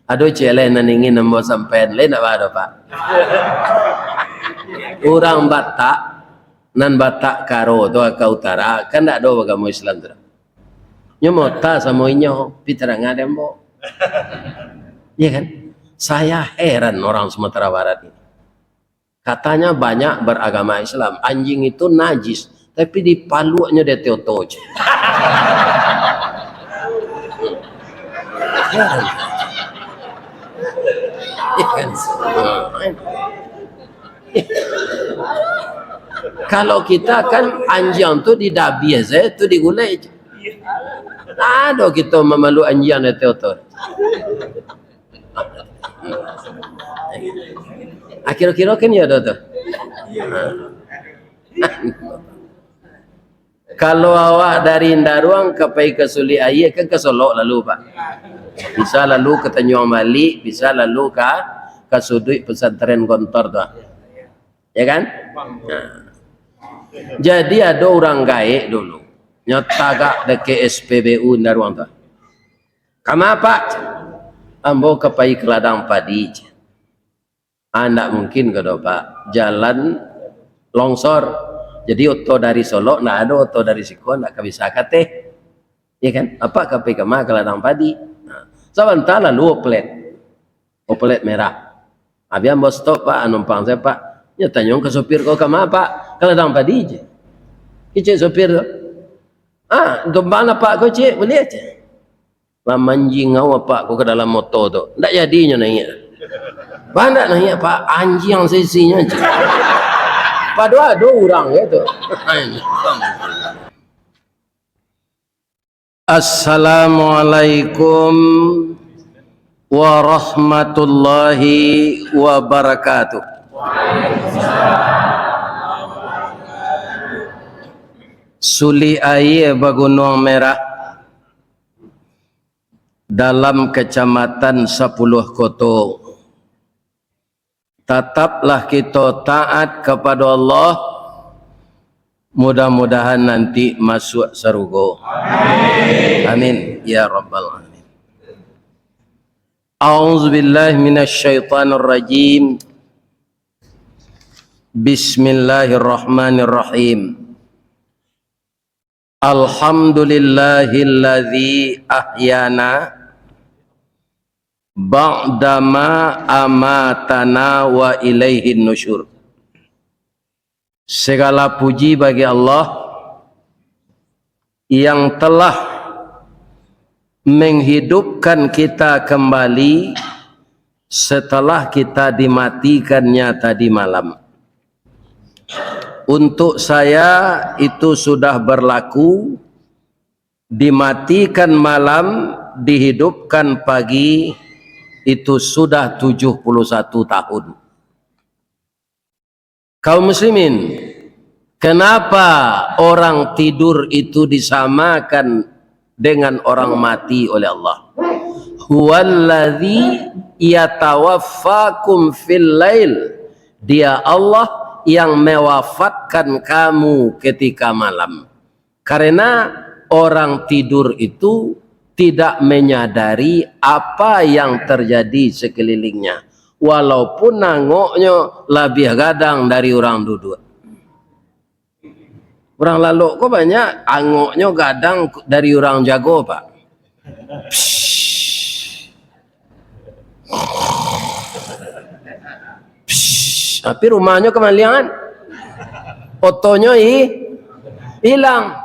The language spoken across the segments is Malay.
Aduh cile naningin nembok sampean lain apa ada pak? Orang Batak nan Batak karo tu ke utara kan tak ada agama Islam tu. Nyomo ta sama inyo piteranga dembo. Iya kan? Saya heran orang Sumatera Barat ini. Katanya banyak beragama Islam, anjing itu najis, tapi di palunya dia teoto. Kalau kita kan anjing tu di dabias tu digulai. Ada kita memalu anjing dia teoto. Akhir-akhir kan ya ada tu. Kalau awak dari Indaruang ke Pai ke Suli Aye kan ke Solok lalu pak. Bisa lalu ke Tanjung Bali, bisa lalu ke Sudut Pesantren Gontor tu. Ya kan? Nah. Jadi ada orang gaek dulu. Nyata gak deke SPBU Indaruang tu. Kama pak? Ambo ke Pai ke ladang padi. Ndak mungkin kalau pak jalan longsor. Jadi oto dari Solo, nak ada oto dari Siko, nak bisa kate, ya kan? Apa kape kama ke ladang padi? Nah, sebentar lalu oplet merah. Habis bos stop pak, numpang saya pak, ya tanyong ke sopir kau kama pak, ke ladang padi je. Kicik sopir tu, gembana pak kau cik, boleh aja. Manjing ngau pak kau ke dalam motor tu, ndak jadinya naik. Banyak naik pak, anjing sisinya je. Padahal ada orang itu. Assalamualaikum warahmatullahi wabarakatuh. Suli Aye Bagunung Merah dalam kecamatan 10 Koto. Tetaplah kita taat kepada Allah, mudah-mudahan nanti masuk surga. Amin. Amin ya rabbal alamin. A'udzubillahi minasyaitonir rajim. Bismillahirrahmanirrahim. Alhamdulillahilladzi ahyana ba'dama amatana wa ilaihin nusyur. Segala puji bagi Allah yang telah menghidupkan kita kembali setelah kita dimatikannya tadi malam. Untuk saya itu sudah berlaku, dimatikan malam, dihidupkan pagi, itu sudah 71 tahun. Kaum muslimin, kenapa orang tidur itu disamakan dengan orang mati oleh Allah? Huwallazi yatawaffakum fil lail. Dia Allah yang mewafatkan kamu ketika malam. Karena orang tidur itu tidak menyadari apa yang terjadi sekelilingnya, walaupun nangoknya lebih gadang dari orang duduk. Orang lalu kok banyak angoknya gadang dari orang jago pak. Tapi rumahnya kemalian, fotonya hilang.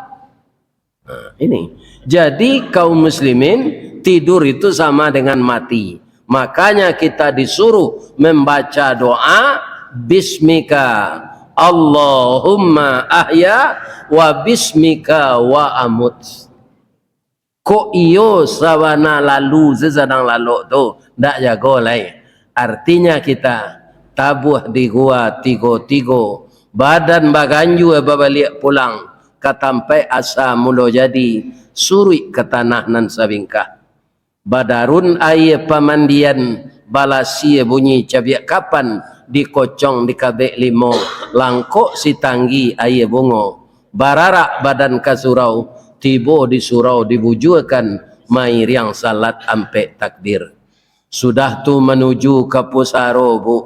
Nah, ini. Jadi kaum muslimin, tidur itu sama dengan mati. Makanya kita disuruh membaca doa bismika Allahumma ahya wa bismika wa amut. Ko iyo sawana lalu sesadang lalu tu ndak jago lai. Artinya kita tabuh di gua tigo badan baganju babalik pulang katampai asa mulo jadi suri ke tanah nan sabingkah. Badarun aye pamandian balasi bunyi cabiak kapan dikocong di kabek limo langkok si tanggi aye bungo bararak badan kasurau tibo di surau dibujukan mai riang salat ampe takbir. Sudah tu menuju ke Pusaro, Bu.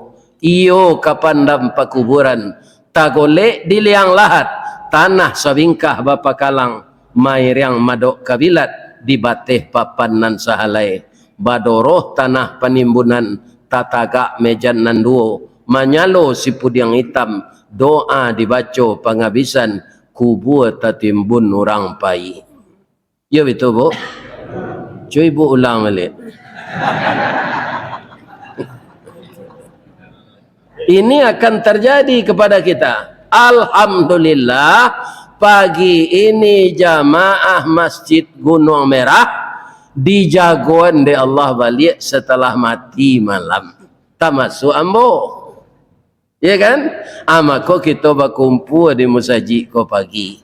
Iyo ke pandam pakuburan. Tagolek di liang lahat. Tanah sabingkah bapa kalang. Mairiang madok kabilat. Di batih papan nan sahalai. Badoroh tanah penimbunan. Tatagak mejan nan duo. Manyalo si pudiang hitam. Doa dibaca pengabisan. Kubur tatimbun orang pai. Ya betul, Bu. Cuy Bu ulang balik. Ini akan terjadi kepada kita. Alhamdulillah, pagi ini jamaah Masjid Gunung Merah dijagoan oleh Allah balik setelah mati malam. Tamasuk ambo. Ya kan? Maka kita berkumpul di masjid ko pagi.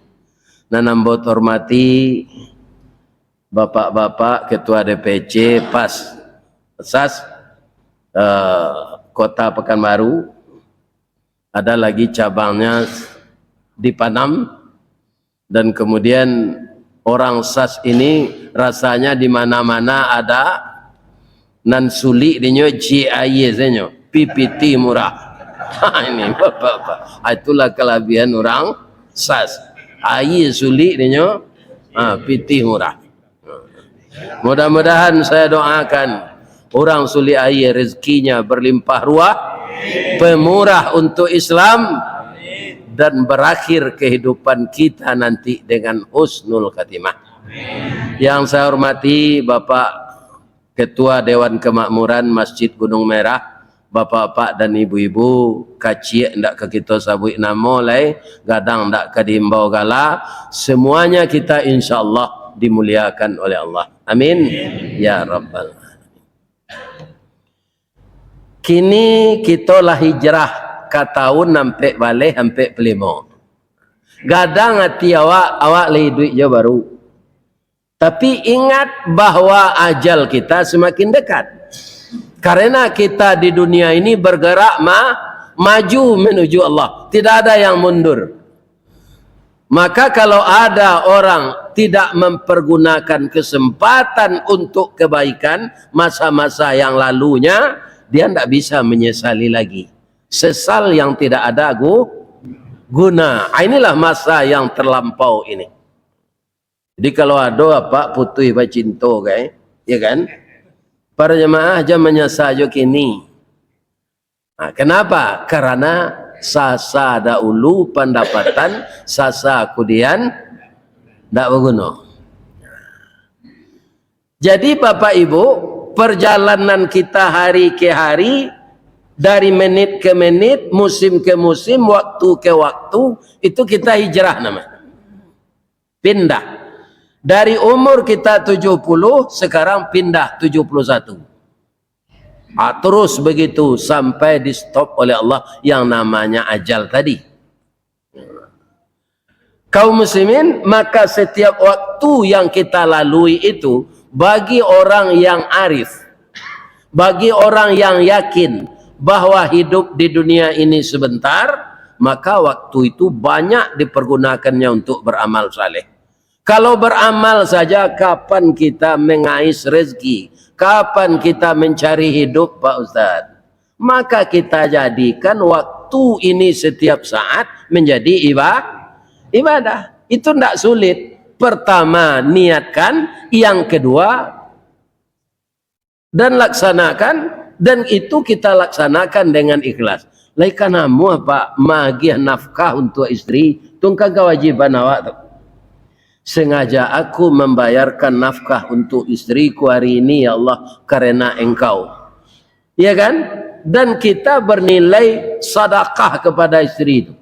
Nanambo hormati bapak-bapak ketua DPC PAS SAS Kota Pekanbaru, ada lagi cabangnya di Panam, dan kemudian orang SAS ini rasanya di mana-mana ada nan sulik dinyo GIY zenyo PPT murah. Ini bapak-bapak, itulah kelebihan orang SAS. AI sulik dinyo PT murah. Mudah-mudahan saya doakan orang suli air rezekinya berlimpah ruah, pemurah untuk Islam, dan berakhir kehidupan kita nanti dengan husnul khatimah. Yang saya hormati Bapak Ketua Dewan Kemakmuran Masjid Gunung Merah, bapak-bapak dan ibu-ibu, kacik ndak ke kita sabui nama lai, gadang ndak ke diimbau gala, semuanya kita insyaallah dimuliakan oleh Allah. Amin. Ya Rabbal. Kini kita lah hijrah ke tahun sampai balik sampai pelimo. Gadang hati awak lagi duit je baru. Tapi ingat bahawa ajal kita semakin dekat. Karena kita di dunia ini bergerak maju menuju Allah. Tidak ada yang mundur. Maka kalau ada orang tidak mempergunakan kesempatan untuk kebaikan masa-masa yang lalunya, dia tidak bisa menyesali lagi. Sesal yang tidak ada guna. Inilah masa yang terlampau ini. Jadi kalau ada apa putih bacinto kan, ya kan? Para jemaah aja menyesal jo kini. Kenapa? Karena sasa dahulu pendapatan, sasa kemudian tidak berguna. Jadi Bapak Ibu, perjalanan kita hari ke hari, dari menit ke menit, musim ke musim, waktu ke waktu, itu kita hijrah namanya. Pindah. Dari umur kita 70, sekarang pindah 71. Terus begitu sampai di stop oleh Allah yang namanya ajal tadi. Kaum muslimin, maka setiap waktu yang kita lalui itu bagi orang yang arif, bagi orang yang yakin bahwa hidup di dunia ini sebentar, maka waktu itu banyak dipergunakannya untuk beramal saleh. Kalau beramal saja, kapan kita mengais rezeki? Kapan kita mencari hidup, Pak Ustaz? Maka kita jadikan waktu ini setiap saat menjadi ibadah. Itu tidak sulit. Pertama, niatkan. Yang kedua, dan laksanakan. Dan itu kita laksanakan dengan ikhlas. Laikanamu apa? Magiah nafkah untuk istri. Tungkah kewajiban awak tu. Sengaja aku membayarkan nafkah untuk istriku hari ini ya Allah karena engkau, ya kan? Dan kita bernilai sedekah kepada istri itu.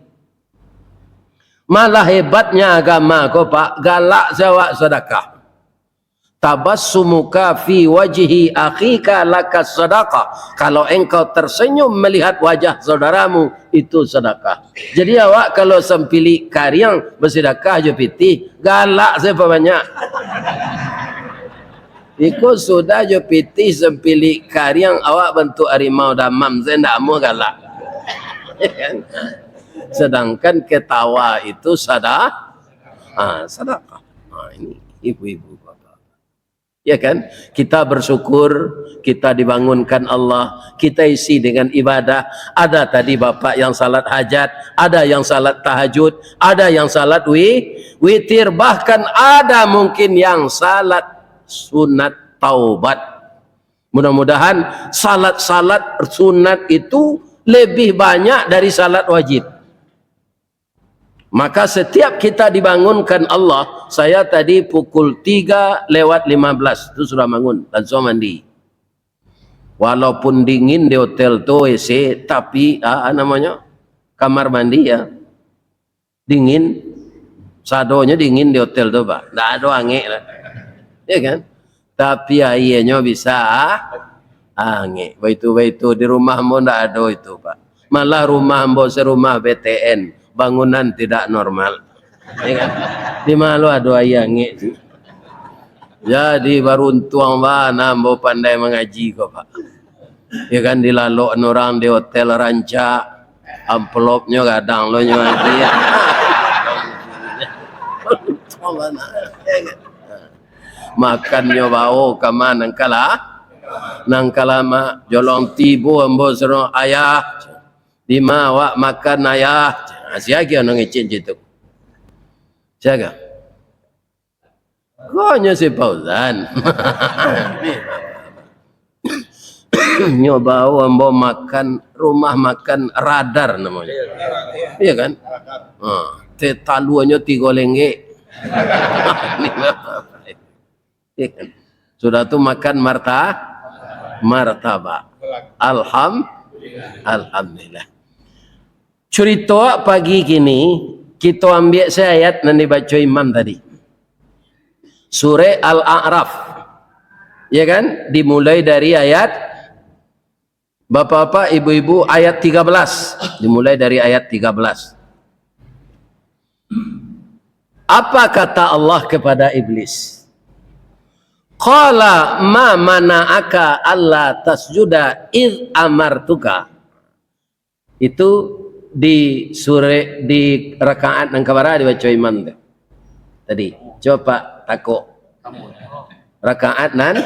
Malah hebatnya agama kau Pak, galak jawab sedekah. Tabassumuka fi wajhi akhika laka sedekah. Kalau engkau tersenyum melihat wajah saudaramu, itu sedekah. Jadi awak kalau sempili karyang bersedekah je piti, galak siapa banyak. Ikut sudah je piti sempili karyang awak bentuk harimau damam, saya tidak mau galak. Sedangkan ketawa itu sedekah. Ini ibu-ibu. Ya kan? Kita bersyukur, kita dibangunkan Allah, kita isi dengan ibadah. Ada tadi bapak yang salat hajat, ada yang salat tahajud, ada yang salat witir, bahkan ada mungkin yang salat sunat taubat. Mudah-mudahan salat-salat sunat itu lebih banyak dari salat wajib. Maka setiap kita dibangunkan Allah, saya tadi pukul 3:15 itu sudah bangun, langsung mandi. Walaupun dingin di hotel tuh WC, tapi namanya kamar mandi ya dingin, sadonya dingin di hotel tuh pak, nggak ada angin lah, ya kan? Tapi airnya bisa angin. Begitu di rumahmu nggak ada itu pak, malah rumah serumah BTN. Bangunan tidak normal, ya kan? Di malu ada ayangnya. Jadi beruntung mana mau pandai mengaji kok pak, ya kan? Dilalok orang di hotel ranca, amplopnya kadang lo nyuati ya. Makannya bau kemana nangkala mak jolong tibu ambo seru ayah di mawak makan ayah. Siapa yang ngecin situ? Siapa? Koknya si Fauzan. Nyoba ambo makan rumah makan radar namanya. Iya kan? Taluannya 3 lengge. Sudah tuh makan martabak. Alhamdulillah. Cerita pagi kini kita ambil ayat yang dibaca imam tadi. Surah Al-A'raf. Ya kan? Dimulai dari ayat Bapak-bapak, ibu-ibu ayat 13. Dimulai dari ayat 13. Apa kata Allah kepada iblis? Qala ma mana'aka alla tasjuda id amartuka. Itu di surah di rakaat yang kebara dibaca imam tadi. Coba takut rakaat nan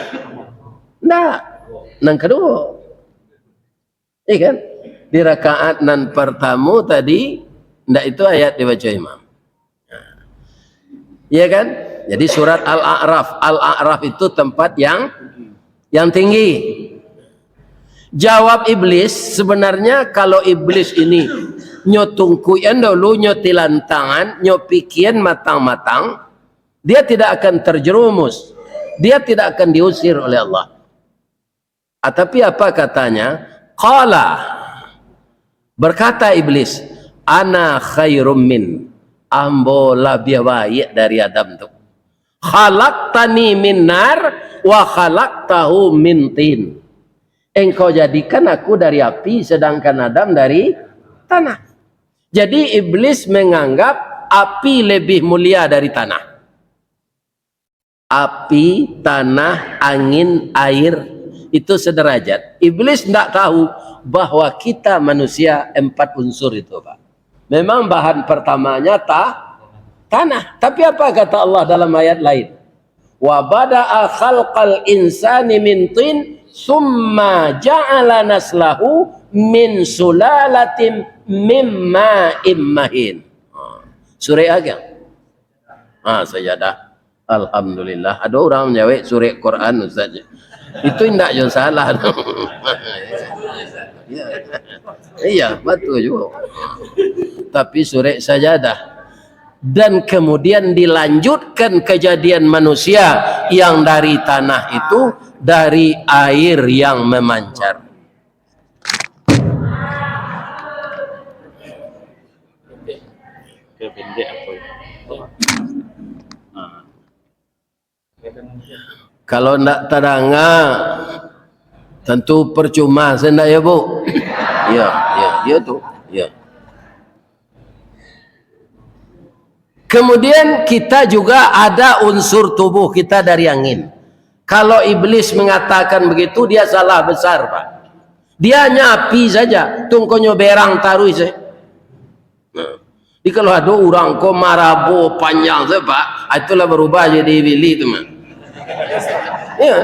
kedua, iya kan? Di rakaat nan pertama tadi ndak itu ayat dibaca imam, iya kan? Jadi surat Al-A'raf itu tempat yang tinggi. Jawab iblis, sebenarnya kalau iblis ini nyotungkuyan dulu, nyotilan tangan, nyopikian matang-matang, dia tidak akan terjerumus, dia tidak akan diusir oleh Allah. Tapi apa katanya? Qala, berkata iblis, ana khairum min, ambo lebih baik dari Adam tuh. Khalaqtani min nar wa khalaqtahu min tin. Engkau jadikan aku dari api, sedangkan Adam dari tanah. Jadi iblis menganggap api lebih mulia dari tanah. Api, tanah, angin, air itu sederajat. Iblis tidak tahu bahwa kita manusia 4 unsur itu pak. Memang bahan pertamanya tanah. Tapi apa kata Allah dalam ayat lain? Wa bada'a khalqal insani min tin summa ja'ala naslahu min sulalatin mimma immahin. Surah agak sajadah. Alhamdulillah. Ada orang menjawab surah Quran Ustaz. Itu tidak jauh salah. Iya betul juga. Tapi surah sajadah. Dan kemudian dilanjutkan kejadian manusia yang dari tanah itu dari air yang memancar. Kalau tidak teranga tentu percuma sendak ya bu. Ya tuh ya. Kemudian kita juga ada unsur tubuh kita dari angin. Kalau iblis mengatakan begitu, dia salah besar pak. Dia hanya api saja, tungkonyo berang taruh saja. Jadi kalau ada orang ko marabo panjang saja pak, itulah berubah jadi bili teman. Ya,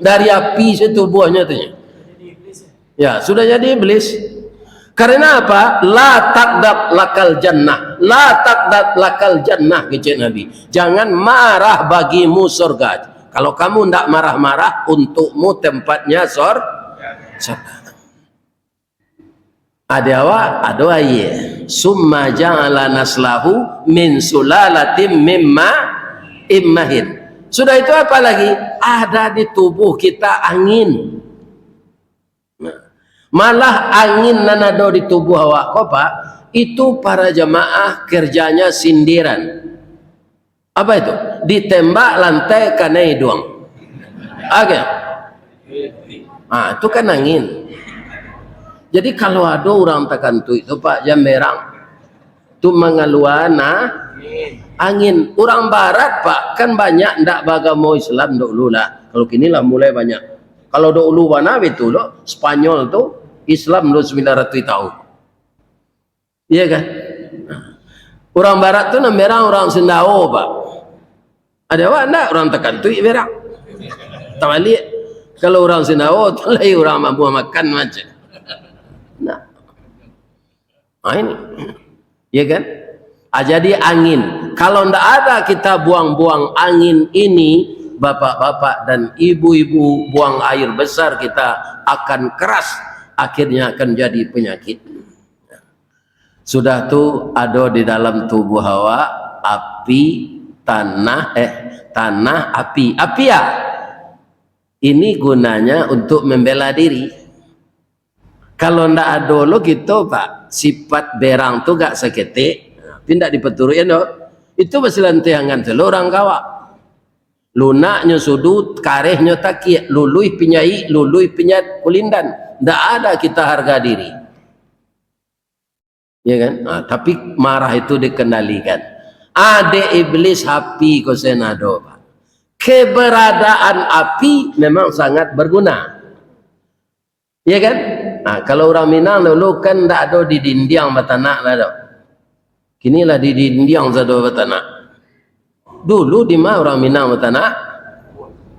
dari api situ buahnya tuh. Ya, sudah jadi iblis. Karena apa? La taqdab lakal jannah. La taqdab lakal jannah, kecil Nabi. Jangan marah bagimu surga. Kalau kamu tidak marah-marah, untukmu tempatnya surga. Ada apa? Ada ayat. Summa ja'ala naslahu min sulalatim mimma immahin. Sudah itu apa lagi? Ada di tubuh kita angin. Malah angin nanado di tubuh awak kau pak, itu para jamaah kerjanya sindiran. Apa itu? Ditembak lantai kena hidung. Oke. Ah, itu kan angin. Jadi kalau ada orang tertentu itu pak jamberang, itu mengeluarkan angin. Orang barat pak kan banyak ndak bagamo Islam dulu lah. Kalau kini lah mulai banyak. Kalau dulu mana itu loh Spanyol tuh Islam lo 900 tahun. Iya kan? Orang barat tuh namanya orang Sendao, Pak. Ada apa enggak orang tertentu merah. Tawali kalau orang Sendao tuh lagi orang mampu makan macam. Nah. Ini. Iya kan? Jadi angin. Kalau ndak ada kita buang-buang angin ini, bapak-bapak dan ibu-ibu buang air besar kita akan keras. Akhirnya akan jadi penyakit. Sudah tuh ada di dalam tubuh hawa api, tanah, api. Api ya? Ini gunanya untuk membela diri. Kalau ndak ada lo gitu pak, sifat berang tuh gak seketik, tidak dipeturuin no. Itu basilantiangan selorang kawa. Lunaknya sudut, karehnya takik, lului pinyat kulindan. Tidak ada kita harga diri, ya kan? Nah, tapi marah itu dikendalikan. Ada iblis api kosenado, Pak. Keberadaan api memang sangat berguna, ya kan? Nah, kalau orang Minang dulu kan tidak ada di dinding batanak lah, dok. Kini lah di dinding zado batanak. Dulu di mana orang Minang batanak?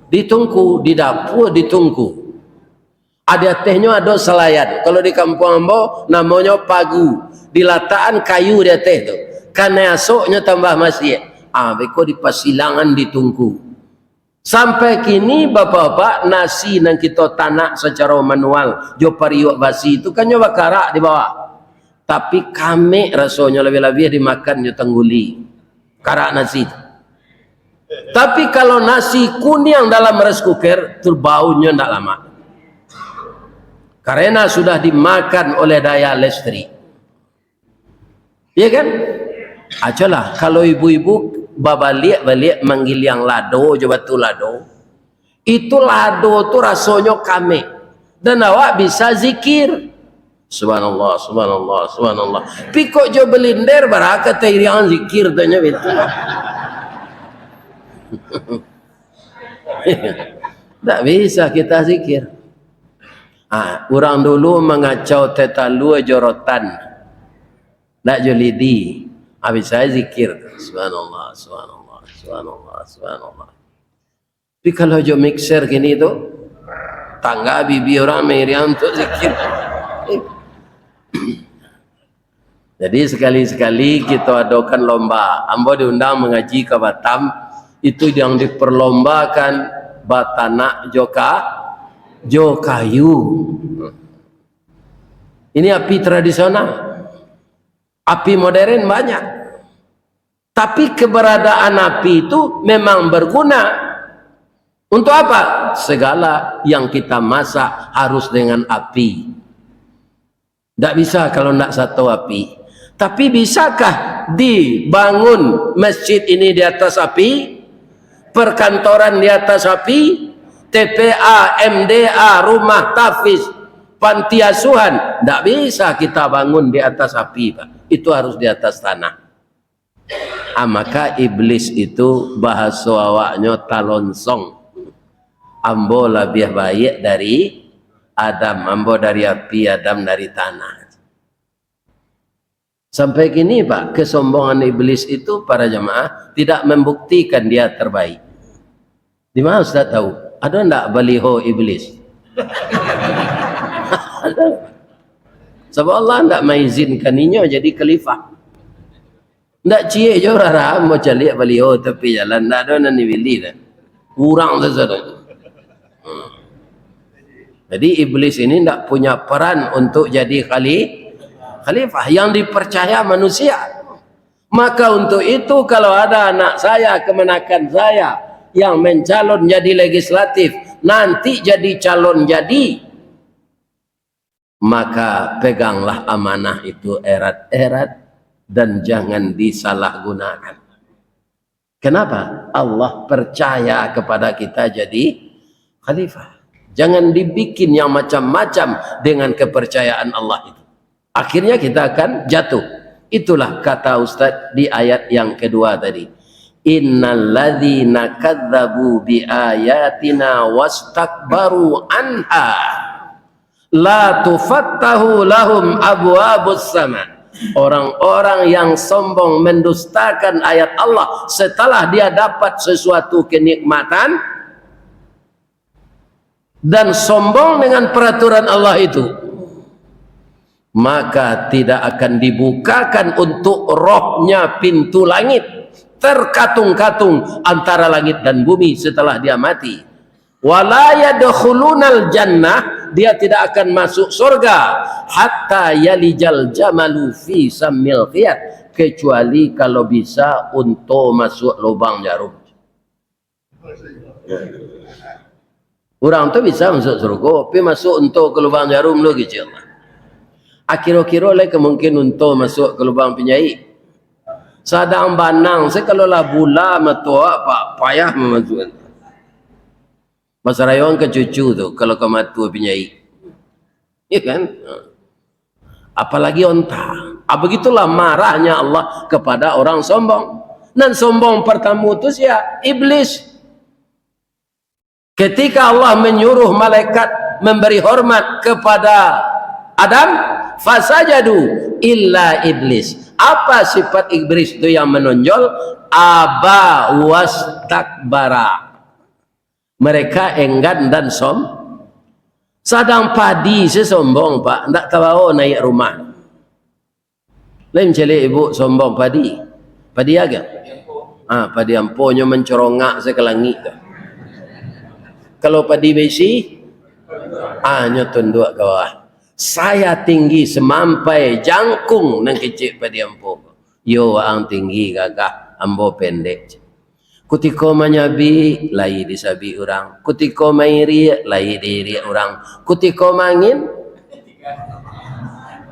Di tungku, di dapur, di tungku. Ada tehnya ada selayan. Kalau di kampung ambo namanya pagu. Di lataan kayu dia teh tu. Karena esoknya tambah masih. Beko di pasilangan ditungku. Sampai kini bapak-bapak nasi yang kita tanak secara manual. Jo pariuk basi itu kan nyoba karak di bawah. Tapi kami rasanya lebih-lebih dimakan jo tengguli. Karak nasi. Tapi kalau nasi kuning dalam rice cooker terbaunya tidak lama. Karena sudah dimakan oleh daya listrik. Iya kan? Ajalah kalau ibu-ibu balik manggil yang lado, coba tu lado. Itu lado tu rasanya kame. Dan awak bisa zikir. Subhanallah, subhanallah, subhanallah. Piko jo belinder barakat yang zikir tanya itu. Tak bisa kita zikir. Orang dulu mengacau tetalu jorotan, tak jolidi. Habis saya zikir, subhanallah, subhanallah, subhanallah, subhanallah. Tapi kalau jo mixer gini tu, tangga bibi orang Meriam tu zikir. Jadi sekali-sekali kita adakan lomba. Ambo diundang mengaji ke Batam, itu yang diperlombakan batanak jo kayu. Ini api tradisional, api modern banyak. Tapi keberadaan api itu memang berguna. Untuk apa? Segala yang kita masak harus dengan api. Tidak bisa kalau tidak satu api. Tapi bisakah dibangun masjid ini di atas api? Perkantoran di atas api? TPA, MDA, rumah tahfiz, panti asuhan, tidak bisa kita bangun di atas api, Pak. Itu harus di atas tanah. Maka iblis itu bahasa awaknya talonsong. Ambo lebih baik dari Adam, ambo dari api, Adam dari tanah. Sampai kini Pak, kesombongan iblis itu para jamaah tidak membuktikan dia terbaik. Di mana Ustaz tahu? Ada ndak baliho iblis? Ada. Sebab Allah ndak mengizinkannya jadi khalifah. Ndak cie je orang mau cari baliho tepi jalan, ndak ada nani beli dah. Kurang saja. Jadi iblis ini ndak punya peran untuk jadi khalifah yang dipercaya manusia. Maka untuk itu kalau ada anak saya, kemenakan saya yang mencalon jadi legislatif, nanti jadi calon jadi, maka peganglah amanah itu erat-erat dan jangan disalahgunakan. Kenapa? Allah percaya kepada kita jadi khalifah. Jangan dibikin yang macam-macam dengan kepercayaan Allah itu. Akhirnya kita akan jatuh. Itulah kata Ustaz di ayat yang kedua tadi. Innal ladzina kadzdzabu bi ayatina wastakbaru anha la tufattahu lahum abwabus sama. Orang-orang yang sombong mendustakan ayat Allah setelah dia dapat sesuatu kenikmatan dan sombong dengan peraturan Allah itu, maka tidak akan dibukakan untuk rohnya pintu langit, terkatung-katung antara langit dan bumi setelah dia mati. Wala yadkhulunal jannah, dia tidak akan masuk surga hatta yalijal jamalu fi sammil khiyat, kecuali kalau bisa untuk masuk lubang jarum. Orang tu bisa masuk surga, tapi masuk untuk ke lubang jarum lo kecil. Akhir-akhir oleh kemungkin untuk masuk ke lubang penjahit. Sadang banang, saya kalau lah bula matua pak payah memasukkan. Masa rayuan ke cucu tu kalau ke matua penjahit. Ya kan? Apalagi onta. Begitulah marahnya Allah kepada orang sombong. Dan sombong pertama tu siapa? Iblis. Ketika Allah menyuruh malaikat memberi hormat kepada Adam, fasajadu illa iblis. Apa sifat iblis itu yang menonjol? Aba wastakbara. Mereka enggan dan sadang padi sesombong pak, tak tahu naik rumah. Lain celi ibu sombong padi agak. Padi amponya mencorongak sekelangit. Kalau padi besi, hanya tunduk ke bawah. Saya tinggi semampai jangkung nang kecil padi ampo. Yo ang tinggi gagah, ambo pendek. Kutiko manyabi, lai disabi orang. Kutiko mairi, lai diri orang. Kutiko mangin,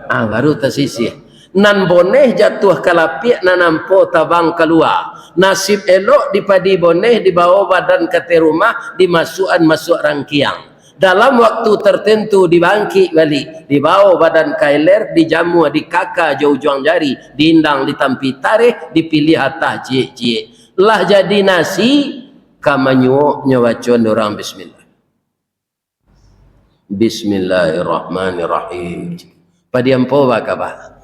baru tersisih. Nan boneh jatuh kalapik, nanampo tabang keluar. Nasib elok di padi boneh, dibawa badan ke rumah, masuk rangkiang. Dalam waktu tertentu dibangkit balik, dibawa badan kailer, dijamu, dikaka jauh-jauh jari, diindang, ditampi tarikh, dipilih atas cie-cie. Lah jadi nasi, kamanyuok nyawacon orang bismillah. Bismillahirrahmanirrahim. Padi ampo bakabah.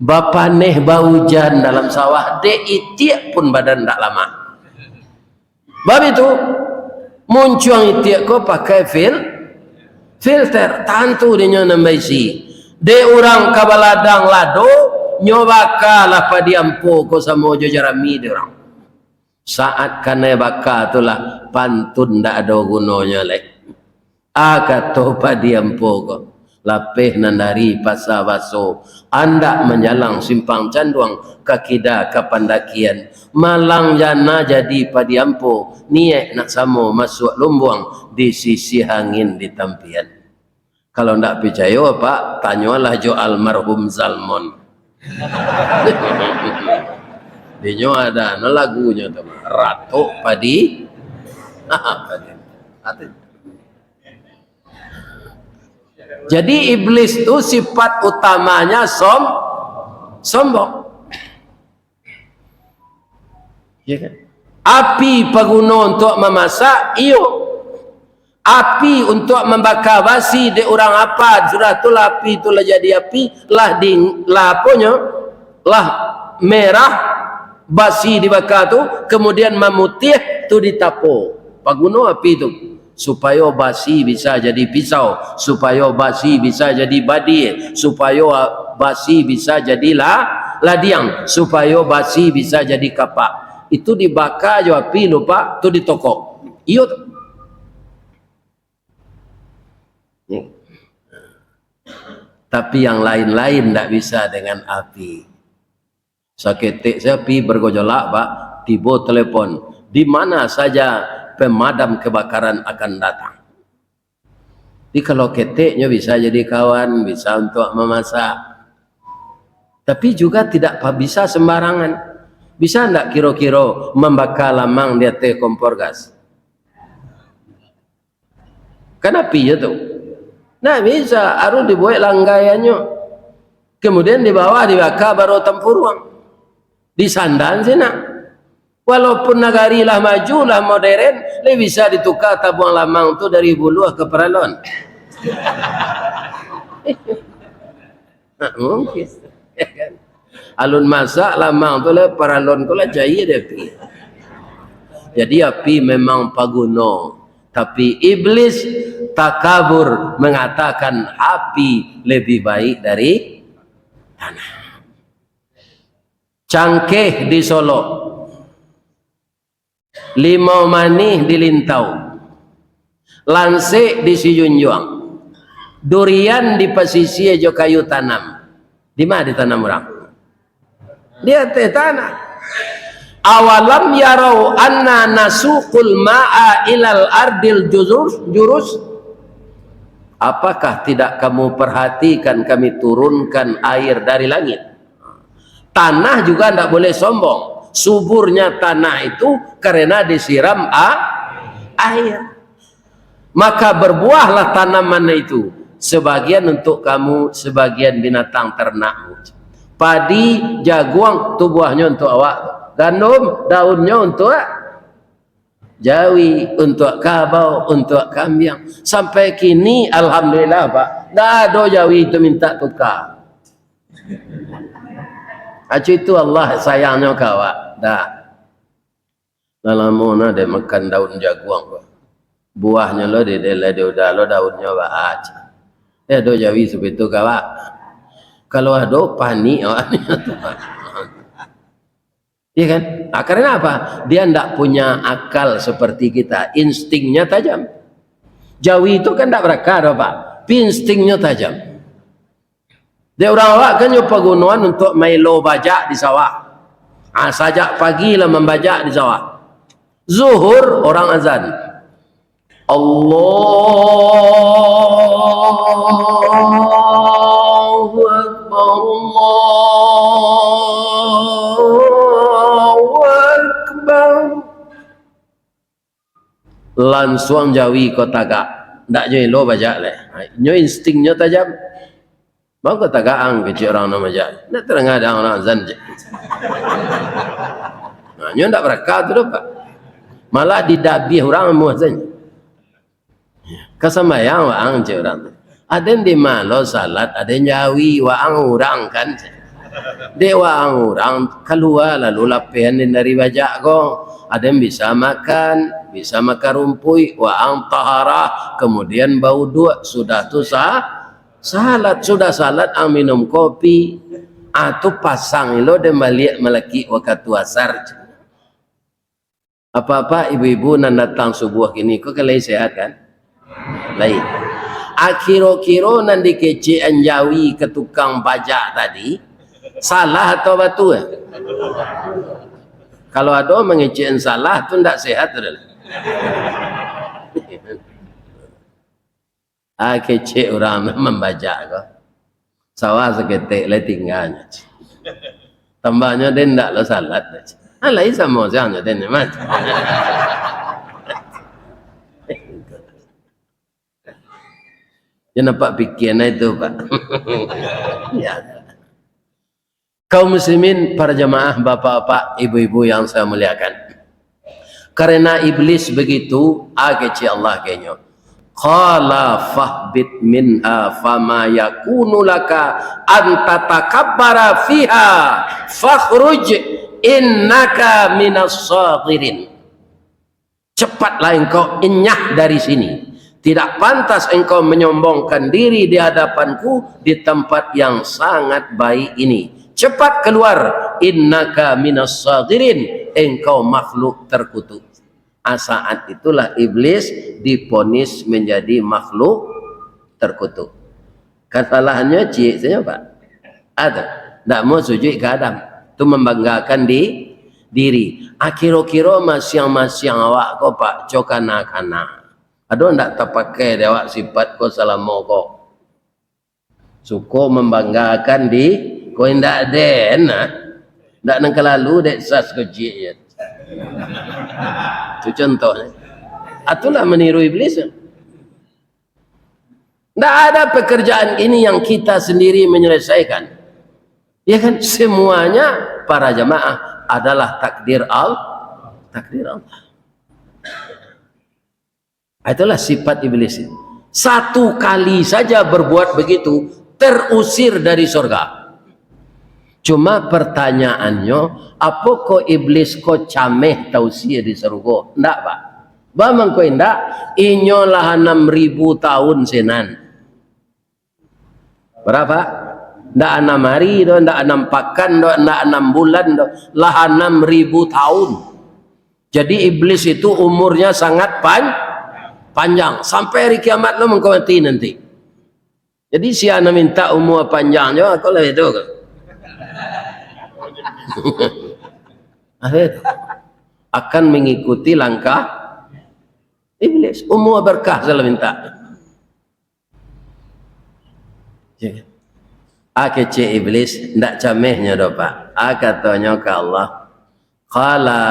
Bapa neh baujan dalam sawah, de itiak pun badan tak lama. Bab itu muncul itiak ko pakai filter, tantu dia nambaisi. De orang kabaladang lado nyobaka lah padi ampo ko samojo jarami de orang. Saat kane baka itulah pantun tak ada gunanya leh. Kata padi ampo ko. Lapeh nandari pasa baso, anda menjalang simpang canduang kakida kapandakian, malang jana jadi padi ampo, niat nak samo masuk lumbuang di sisi angin di tampian. Kalau ndak percaya pak, tanyalah jo almarhum Zalmon. Dinyo ada lagunya teman, Ratu Padi. Padi. Jadi iblis itu sifat utamanya sombong. Ya kan? Api paguna untuk memasak, iyo. Api untuk membakar basi de orang apa? Sudah tu api itulah jadi api, lah merah basi dibakar tu, kemudian memutih tu ditapo. Paguno api itu supaya basi bisa jadi pisau, supaya basi bisa jadi badi, supaya basi bisa jadi ladiang, supaya basi bisa jadi kapak. Itu dibakar jo api lupa tu ditokok. Iyo tu. Tapi yang lain-lain tidak bisa dengan api. Saketik saya pi bergojolak pak, tiba telepon. Di mana saja pemadam kebakaran akan datang. Jadi kalau keteknya bisa jadi kawan, bisa untuk memasak. Tapi juga tidak bisa sembarangan. Bisa enggak kira-kira membakar lamang di atas kompor gas? Kenapa ya tuh? Nah bisa, harus dibuat langgaiannya. Kemudian di bawah dibakar baru tempurung. Di sandan sih nak. Walaupun negari lah maju lah modern, lebih bisa ditukar tabung lamang tu dari Buluh ke Peralon. Mungkin. Alun masak lamang tu lah Peralon tu lah jaya dia pi. Jadi api memang paguno, tapi iblis takabur mengatakan api lebih baik dari tanah. Cangkeh di Solo, limau manih di Lintau, lansik di Sijunjuang, durian di pesisir jo kayu tanam. Di mana ditanam orang? Di atas tanah. Awalam yarau anna nasuqul ma'a ilal ardil jurus. Apakah tidak kamu perhatikan kami turunkan air dari langit? Tanah juga tidak boleh sombong. Suburnya tanah itu karena disiram air. Maka berbuahlah tanaman itu. Sebagian untuk kamu, sebagian binatang ternakmu. Padi, jagung, itu buahnya untuk awak. Gandum, daunnya untuk jawi, untuk kabau, untuk kambing. Sampai kini, alhamdulillah Pak, tidak ada jawi itu minta tukar. Acu itu Allah sayangnya kawak. Dah. Lama dia makan daun jagung. Buahnya lo dia udah lo daunnya baca. Ada jawi seperti itu kawak. Kalau ada panik, iya kan? Karena apa? Dia tidak punya akal seperti kita. Instingnya tajam. Jawi itu kan tidak berakar, Pak. Instingnya tajam. Dia orang awak kan nyoba gunuan untuk melo bajak di sawah. Sajak pagi lah membajak di sawah. Zuhur orang azan. Allahu Akbar, Allahu Akbar. Langsung jawi kota gak. Tak jadi lo bajak leh. Nyo instingnya tajam. Mau kata gaang kecil orang nama jah. Nak terang ada orang azan je. Nah, nyo tak berkat tu Pak. Malah didabih orang muazin. Kesamayang waang je orang. Ada yang di malo salat, ada yang jawi waang orang kan. Dia waang orang keluar lalu lapihan dari bajak ko. Ada yang bisa makan rumpui, waang taharah, kemudian bau dua sudah tu salat, sudah salat ang minum kopi atau pasang lo dan balik melaki waktu asar. Apa-apa ibu-ibu nan datang subuh kini kok kalai sehat kan? Lain. Akhiro-kiro nan dikece anjawi ke tukang pajak tadi salah atau batu ya? Kalau ada mengecean salah tu ndak sehat tu dah. Kecil orang membaca kok. Sawah seketik le tinggalnya. Tambahnya dia ndak lo salat. Lain sama siangnya dia mat. Dia nampak pikiran itu Pak. Ya. Kaum muslimin, para jamaah, bapak-bapak, ibu-ibu yang saya muliakan. Karena iblis begitu, kecil Allah kayaknya. Qala fahbit minha fama yakunu laka an tatakabbara fiha fakhruj innaka minas saghirin. cepatlah engkau enyah dari sini. Tidak pantas engkau menyombongkan diri di hadapanku di tempat yang sangat baik ini. Cepat keluar, innaka minas sagirin, engkau makhluk terkutuk. Saat itulah iblis diponis menjadi makhluk terkutuk. Kesalahannya cik saja Pak. Ada, tidak mau sujud ke Adam. Itu membanggakan diri. Kira-kira masyang-masyang awak kau Pak, cokana-kana. Aduh ndak terpakai dewak sifat kau selama kau. Suko membanggakan di kau ndak den, ndak nang kelalu dek sas kecil ya. Itu contohnya. Itulah meniru iblis. Ndak ada pekerjaan ini yang kita sendiri menyelesaikan. Ya kan, semuanya para jamaah adalah takdir Allah. Itulah sifat iblis. Satu kali saja berbuat begitu, terusir dari surga. Cuma pertanyaannya, apa kok iblis kok cameh tausir di surga? Ndak Pak. Bamang kau ndak, inyolah 6.000 tahun senan. Berapa? Ndak 6 hari, ndak 6 pekan, ndak 6 bulan, lah 6.000 tahun. Jadi iblis itu umurnya sangat panjang. Sampai hari kiamat lo mengkau mati nanti. Jadi si anak minta umur panjangnya, aku lah itu. Akan mengikuti langkah iblis. Umur berkah saya minta. Kecil iblis ndak camehnya doh Pak. Katanya ke Allah, qala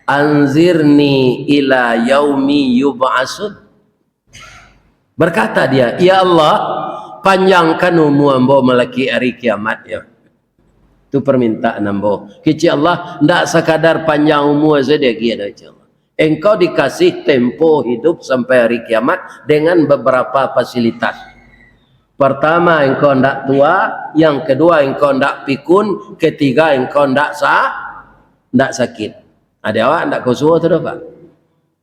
anzirni ila yaumi yub'asun. Berkata dia, ya Allah, panjangkan umur ambo melaki hari kiamat ya. Itu permintaan ambo. Kecil Allah, ndak sekadar panjang umur saja dia dah Allah. Engkau dikasih tempo hidup sampai hari kiamat dengan beberapa fasilitas. Pertama, engkau ndak tua. Yang kedua, engkau ndak pikun. Ketiga, engkau ndak sakit. Ada awak ndak kusuh tu Pak.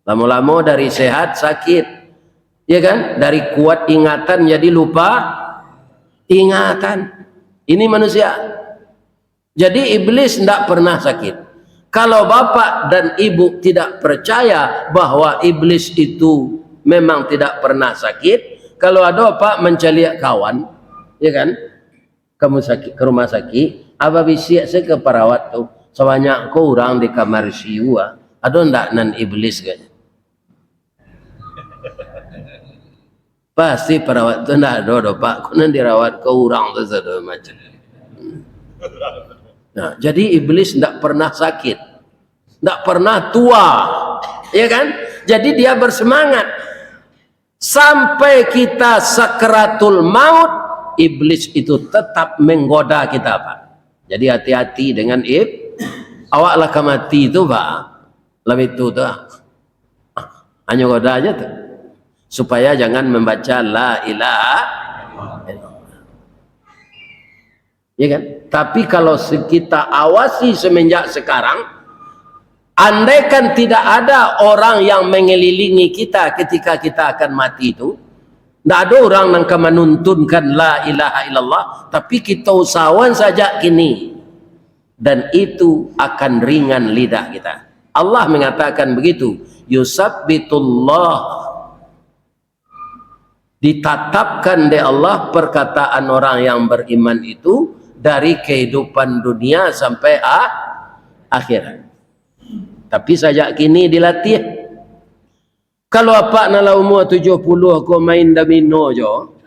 Lama-lama dari sehat sakit. Ya kan? Dari kuat ingatan jadi lupa ingatan. Ini manusia. Jadi iblis ndak pernah sakit. Kalau bapak dan ibu tidak percaya bahwa iblis itu memang tidak pernah sakit, kalau ada pak mencari kawan, ya kan, kamu sakit ke rumah sakit, apa bisa saya ke perawat tuh, sebanyak kau orang di kamar siu, ada ndak nan iblis kan? Pasti perawat tu ndak ada pak, kau nan dirawat kau orang tu sudah macam. Nah, jadi iblis tidak pernah sakit, tidak pernah tua, ya kan? Jadi dia bersemangat sampai kita sakaratul maut, iblis itu tetap menggoda kita Pak. Jadi hati-hati dengan awaklah mati itu Pak. Lebih itu tuh, hanya goda aja tuh, supaya jangan membaca la ilaha illallah. Ya kan? Tapi kalau kita awasi semenjak sekarang, andaikan tidak ada orang yang mengelilingi kita ketika kita akan mati itu, tidak ada orang yang akan menuntunkan la ilaha illallah, tapi kita usahawan saja kini, dan itu akan ringan lidah kita. Allah mengatakan begitu, yusabbitullah, ditatapkan oleh Allah perkataan orang yang beriman itu dari kehidupan dunia sampai akhirat. Tapi sejak kini dilatih. Kalau apa nala umur 70 aku main domino jo,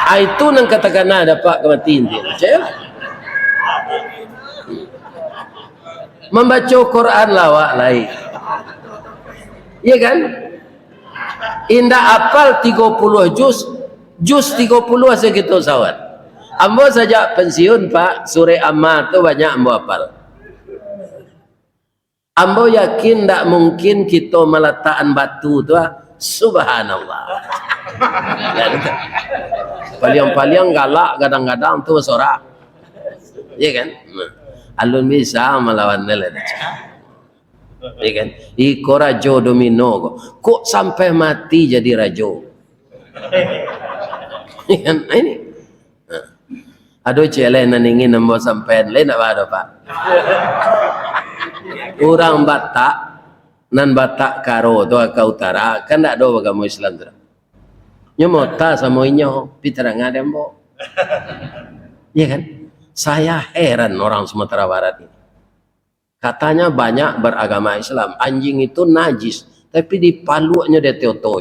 itu nang katakan ada pak kematian dia. Membaca Quran lawak lain. Iya kan? Indah apal 30 juz 30 segitu sawat. Ambo saja pensiun Pak, sore Amma tu banyak ambo hafal. Ambo yakin tak mungkin kita meletakkan batu tu, subhanallah. Paling-paling galak kadang-kadang tu sorak. Ya kan? Alun bisa melawan lele. Ya kan? Iko rajo domino kok sampai mati jadi rajo. Ya kan? Ini. Aduh cile naningin nambah sampai lain apa ada pak? Orang Batak nan Batak karo tu ke utara kan tak ada agama Islam tu. Nyomota sama inyo piterangan dembo. Ya kan? Saya heran orang Sumatera Barat ini. Katanya banyak beragama Islam. Anjing itu najis, tapi di palunya dia teoto.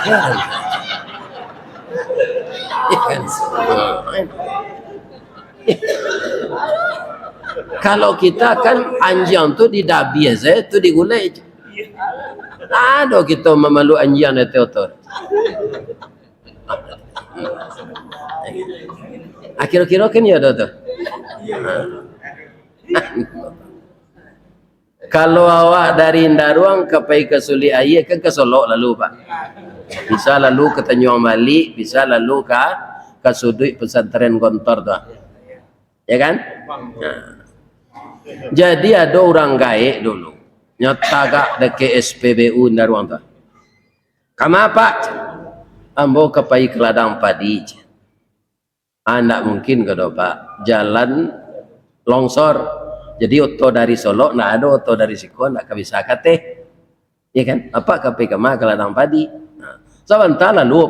Heran. Ya kan? Kalau kita kan anjing tu didabi aja, tu digulai. Ada kita memalu anjing dia teoto. Akhir-akhir kan ya tu. Kalau awak dari Indaruang ke pai ke Suli Aye kan ke Solo lalu pak. Bisa lalu ke Tanjung Mali, bisa lalu ke Sudut Pesantren Gontor tu. Ya kan? Nah. Jadi ada orang gaek dulu nyata gak deke SPBU Indaruang tu. Kenapa? Ambo ke pai ke ladang padi. Anak mungkin ke pak jalan longsor jadi oto dari Solo nak ada oto dari Siko nak bisa kate ya kan apa kape kama ke ladang padi sebentar lalu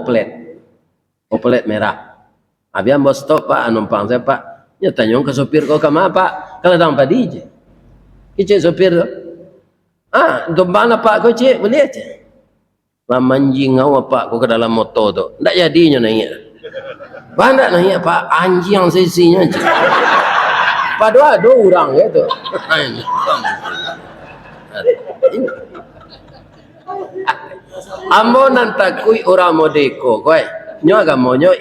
oplet merah abian bos stop pak numpang saya pak ya tanyong ke sopir kau kama pak ke ladang padi je kecik sopir tu dombana pak kau cik boleh aja manjing awak pak kau ke dalam motor tu tak jadinya naik. Banyak nanya pak anjing sisinya je. Padahal ada orang ya tu. Ambo nantakui orang modeko koi. Nyo agamonyo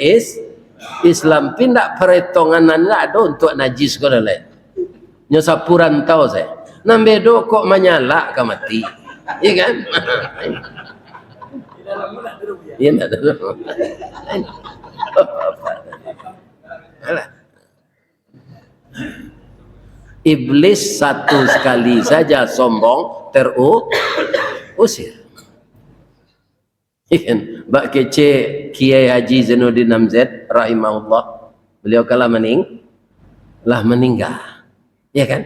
Islam pindak perhitungan nanda ada untuk najis kau dah. Nyo sapuran tahu saya. Nambedo kok menyala ke mati. Iya kan? Iya tak ada. Iblis satu sekali saja sombong terusir. Ikan bak kece Kiai Haji Zainuddin Amzed rahimahullah beliau kala meninggal. Ya kan?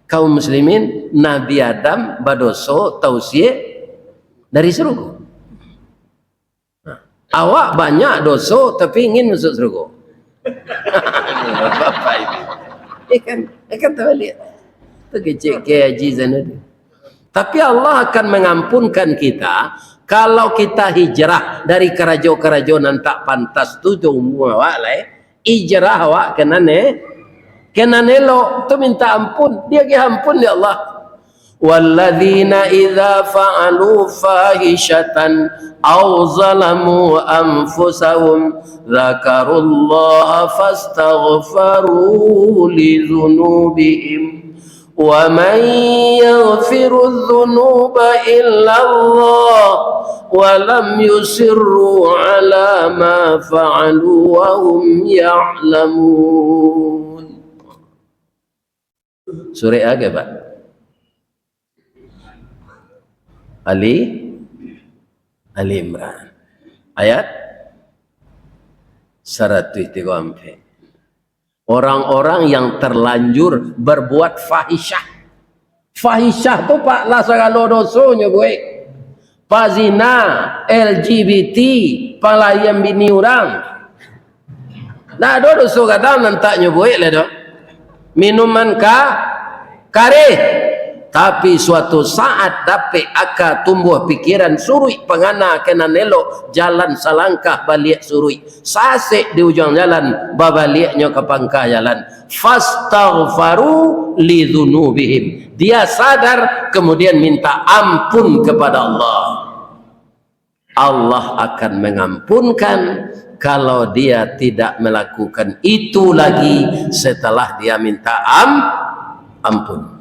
Kaum muslimin Nabi Adam badoso tausiah dari surga. Awak banyak dosa tapi ingin masuk surga. Bapak ini. Ikan tahu lihat. Itu kecil Kiai Haji Zainuddin. Tapi Allah akan mengampunkan kita kalau kita hijrah dari kerajo-kerajo nan tak pantas tu semua awak lah. Hijrah awak kena elok tu minta ampun. Dia ke ampun ya Allah. Walladzina idza fa'alu fahishatan aw zalamu anfusahum dzakarullaha fastaghfaru li dzunubihim wa man yaghfiru dzunuba illa Allah wa lam yusirru ala ma fa'alu wa hum ya'lamun. Surah apa Pak? Ali Imran ayat 134. Orang-orang yang terlanjur berbuat fahisyah. Fahisyah tu pak lah segala dosonya gue. Pazina, LGBT, palayan bini orang. Nah ada dosa kata nantaknya gue lah dok. Minuman kare. Tapi suatu saat dapat aka tumbuh pikiran surui pengana kena nelok jalan salangkah balik surui sasek di ujung jalan babaliknya ke pangkah jalan fastaghfaru li dzunubihim dia sadar kemudian minta ampun kepada Allah. Allah akan mengampunkan kalau dia tidak melakukan itu lagi setelah dia minta ampun.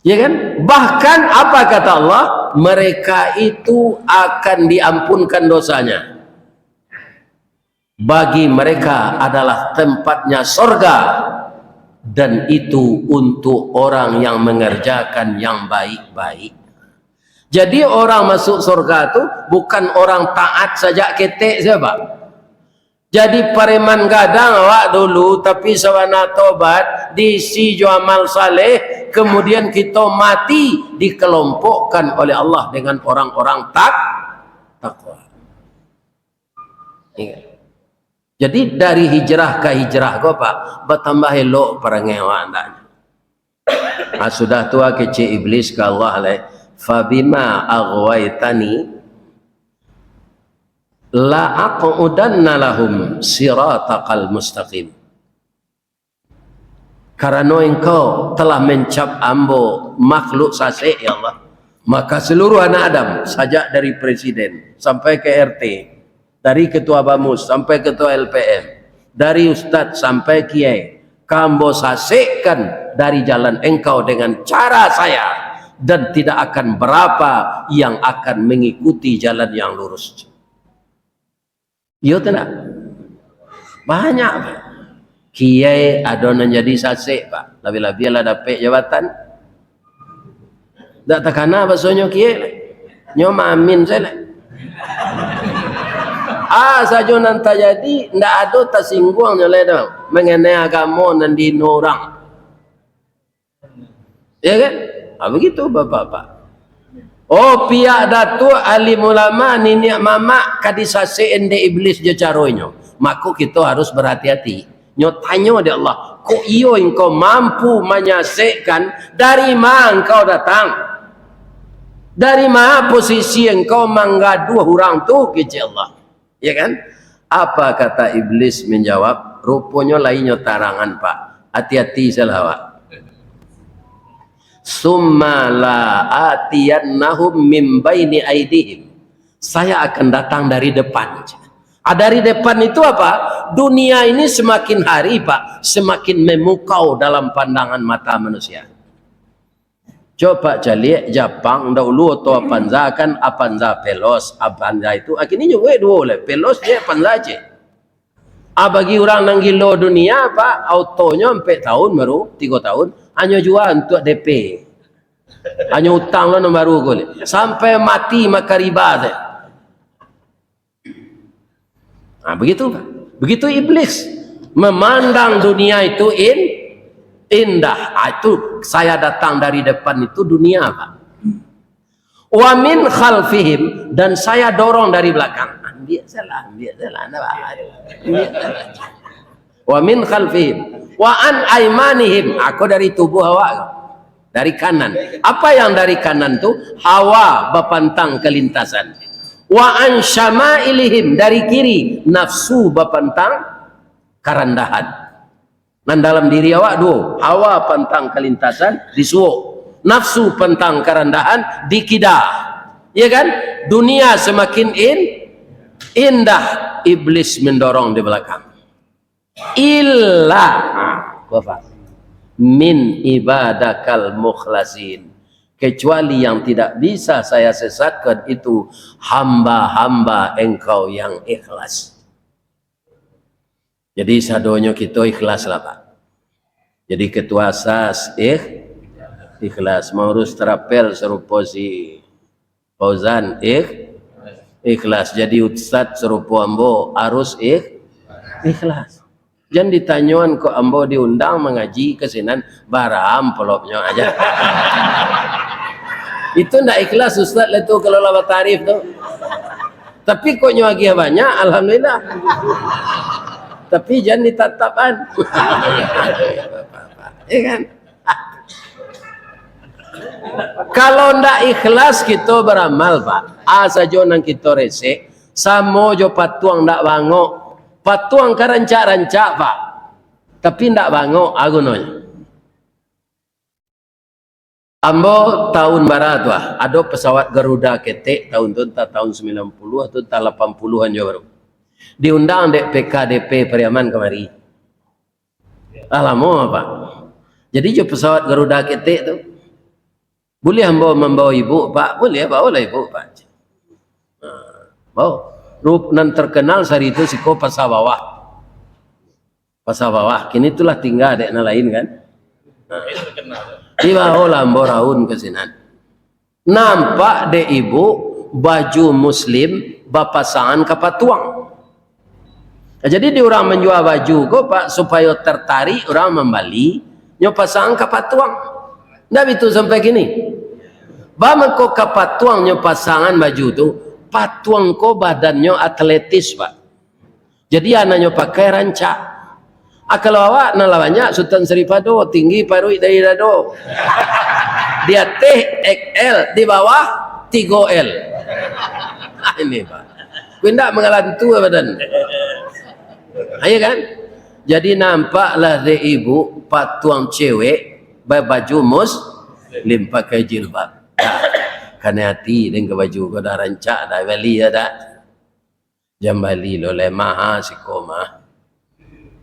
Ya kan? Bahkan apa kata Allah? Mereka itu akan diampunkan dosanya. Bagi mereka adalah tempatnya surga dan itu untuk orang yang mengerjakan yang baik-baik. Jadi orang masuk surga tu bukan orang taat saja ketek siapa. Jadi pareman gadang awak dulu tapi sawana tobat diisi jo amal saleh, kemudian kita mati dikelompokkan oleh Allah dengan orang-orang takwa. Ingat. Jadi dari hijrah ke hijrah kau pak bertambah elok perangai awak andaknya. Sudah tua kecil iblis ke Allah alai fabima aghwaytani la aqudanna lahum siratakal mustaqim. Karena engkau telah mencap ambo makhluk sasek ya Allah, maka seluruh anak Adam sajak dari presiden sampai ke RT, dari ketua Bamus sampai ketua LPM, dari ustadz sampai kiai, kambo sasekkan dari jalan engkau dengan cara saya, dan tidak akan berapa yang akan mengikuti jalan yang lurus. Yo tidak banyak pak. Kiai adonan jadi sasek pak, lebih-lebih lah dapat jabatan. Tak takana bahasanya kiai, nyoma amin saya. Saja nanti jadi ndak ada tersinggung oleh dong mengenai agama dan dino orang. Ya kan? Begitu bapak-bapak. Oh pihak datuk alim ulama niniak mama kadisase ende iblis je caronyo. Maka kita harus berhati-hati. Nyo tanya dia Allah, kok iyo engkau mampu menyasekkan, dari mana engkau datang? Dari mana posisi engkau menggadu orang tu ke Allah? Ya kan? Apa kata iblis menjawab? Rupanya lainnya tarangan pak. Hati-hati selawat. Summa la atiyannahum min baini aidihim. Saya akan datang dari depan. Dari depan itu apa? Dunia ini semakin hari pak, semakin memukau dalam pandangan mata manusia. Coba cari Jepang dahulu atau Apanza kan Apanza pelos, Apanza itu akhirnya juga dua oleh pelos dia Apanza aja. Bagi orang nang gilo dunia pak, autonya 4 tahun baru 3 tahun hanya jual untuk DP, hanya utang lah baru gole sampai mati maka riba deh. Begitu pak, begitu iblis memandang dunia itu indah. Itu saya datang dari depan itu dunia pak. Wa min khalfihim, dan saya dorong dari belakang. Biasalah wa min khalfihim wa an aymanihim, aku dari tubuh awak, dari kanan. Apa yang dari kanan tu? Hawa bapantang kelintasan. Wa an syama'ilihim, dari kiri nafsu bapantang karandahan. Dan dalam diri awak dua, hawa pantang kelintasan disuuk, nafsu pantang karandahan dikidah. Ya kan? Dunia semakin indah, iblis mendorong di belakang. Illa min ibadakal mukhlasin, kecuali yang tidak bisa saya sesatkan itu hamba-hamba engkau yang ikhlas. Jadi sadonyo kita ikhlas lah pak. Jadi ketua SAS ikhlas, mengurus terapel serupa si Fauzan ikhlas, jadi ustad serupa ambo harus ikhlas. Jangan ditanyakan kok ambo diundang mengaji kesinan bara amplopnya aja. Itu ndak ikhlas ustad lah tu kalau lawat tarif tu. Tapi kok nyuagi banyak, alhamdulillah. Tapi jangan ditatapan. Ya kan? Kalau ndak ikhlas kita beramal pak, saja nang kita resek samo jo patuang ndak bangok, patuang karancak-rancak pak, tapi ndak bangok agunonya. Ambo tahun barat wah, ada pesawat Garuda ketek tahun 90 atau 80-an jo baru. Diundang dek PKDP Periaman kemari. Lama pak. Jadi jo pesawat Garuda ketek tu. Boleh hamba membawa ibu pak? Boleh, bawa ibu pak. Bawa. Rup nan terkenal sehari itu siko pasar bawah. pasal bawah kini itulah tinggal dek na lain kan. Di bawah lamboraun kesinan nampak dek ibu baju muslim bapasangan kapatuang. Jadi di orang menjual baju kok pak supaya tertarik orang membeli nyo pasang kapatuang. Ndak itu sampai kini. Bama ko kapatuang nyo pasangan baju tu, patuang ko badannya atletis pak. Jadi anaknya pakai rancak. Kalau awak nalawannya Sultan Seripado tinggi parui dari dado. Dia XL di bawah 3L. Ini pak. Kuindak mengalantu badan. Ayo kan? Jadi nampaklah de ibu patuang cewek baju muslim pakai jilbab. Kan hati dengan baju ko dah rancak dah bali ya dah. Jam bali lo le maha si koma.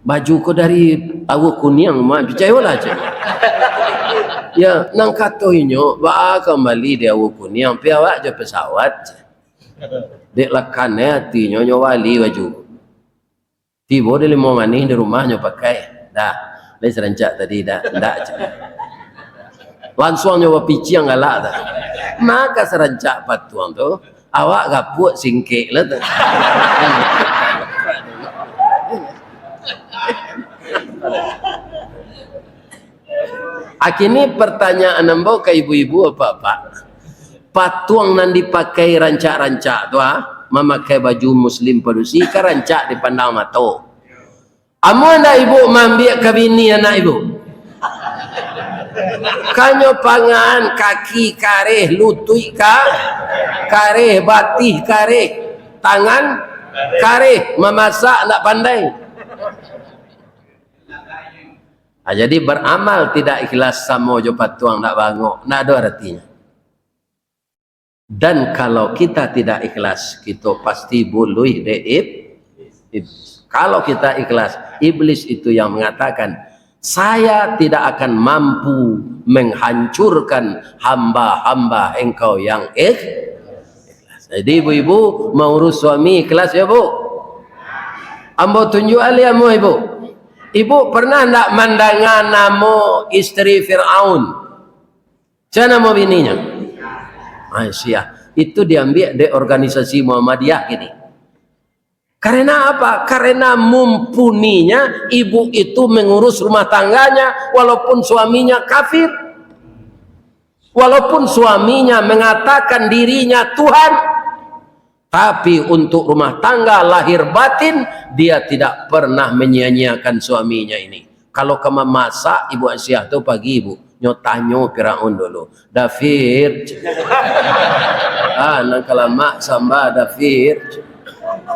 Baju ko dari awu kuniang mah percayalah je. Ya nang katoinyo ba kembali dia awu kuniang pi awak je pesawat. Dek lakan hati nyo wali baju. Tiba dia mau manis di rumahnya pakai dah lain serancak tadi dah langsung nyoba pici yang galak dah maka serancak patuang tu awak gapuk singkek lah tu. Akhirnya pertanyaan nambah ke ibu-ibu apa patuang nan dipakai rancak-rancak tu memakai baju muslim padusi karancak dipandang mata. Amu anak ibu mambiak ke bini anak ibu. Kanyo pangan kaki kareh lutui kareh batih kareh tangan kareh memasak tak pandai. Jadi beramal tidak ikhlas sama jo patuang nak bangok nak ada artinya. Dan kalau kita tidak ikhlas, kita pasti boleh deib. Kalau kita ikhlas, iblis itu yang mengatakan, saya tidak akan mampu menghancurkan hamba-hamba engkau yang ikhlas. Jadi ibu-ibu mau urus suami ikhlas ya bu? Ambo tunjuk aliamu ibu. Ibu pernah tak mandangan nama istri Fir'aun? Siapa nama bininya? Aisyah. Itu diambil dari organisasi Muhammadiyah gini. Karena apa? Karena mumpuninya ibu itu mengurus rumah tangganya walaupun suaminya kafir. Walaupun suaminya mengatakan dirinya Tuhan. Tapi untuk rumah tangga lahir batin dia tidak pernah menyia-nyiakan suaminya ini. Kalau kamu masak ibu Aisyah tu pagi ibu nyotanyo Firaun dulu. Dafir. Nang kalamak samba dafir.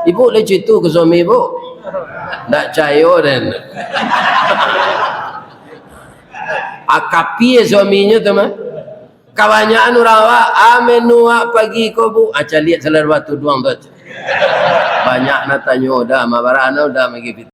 Ibu leceh itu ke suami ibu. Tak cayo dan. Akapi suaminya tu mah. Kawannya urawa amenua pagi ko bu. Aca lihat selar batu doang tu. Banyak nak tanya dah mabarana dah magi